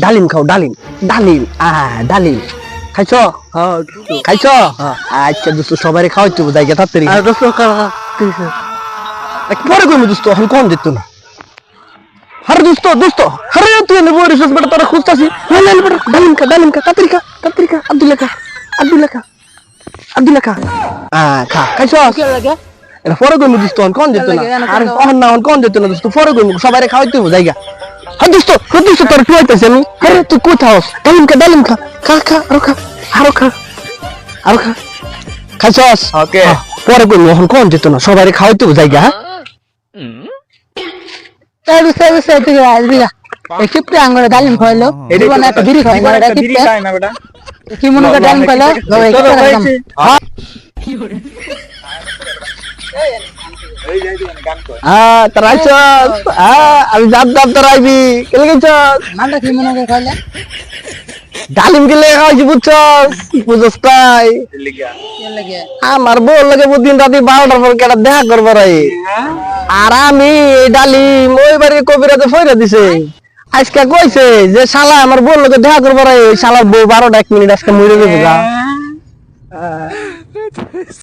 ডালিম খাও, ডালিম ডালিম ডালিম খাইছ? খাইছ? আচ্ছা দোস্ত সবাই খাওয়াইতে জায়গা তাড়াতাড়ি পরে কইমু দোস্ত, এখন কম দিত না। আরে দোস্ত দোস্ত, আরে তুই এনে বই রিসোর্স বেটা তোরা খুঁজতাছি। ডালিম খা, ডালিম খা, তাড়াতাড়ি খা, তাড়াতাড়ি খা। আব্দুল্লাহ খা, আব্দুল্লাহ খা, আব্দুল্লাহ খা। খা, খাইছ? এটা পরে কইমু দোস্ত, এখন কম দিত না। আরে এখন না, এখন কম দিত না দোস্ত, পরে কইমু সবাই খাওয়াইতে জায়গা। হ্যাঁ দোস্ত, দোস্ত তোর কি হইতাছে আমি? আরে তুই কোথাও ডালিম খা, ডালিম খা, খা খা, আরো খা, আরো খা, আরো খা। খাইছস? ওকে পরে কইমু, এখন কম দিত না, সবাই খাওয়াইতে জায়গা। ডালিম খাইলো একটা বিড়ি খাই না বেটা কি মনে করে ডালিম খাইলো তোর আইছস? আমি যাব যাব, তোর আইবি কেলে গেছস? মালটা কি মনে করে খাইলে ডালিম গেলে খাওয়াইছি বুঝছস, বুঝছস তাই আমার বউ লাগে দিন রাতে 12টার পর কেটা দেখা করবার আর আমি এই ডালিম ওই বাড়ি কবিরাতে ফইরা দিছে। আজকে কইছে যে শালা আমার বউ লাগে দেখা করবার শালার বউ 12টা 1 মিনিট আজকে মরে যাবে।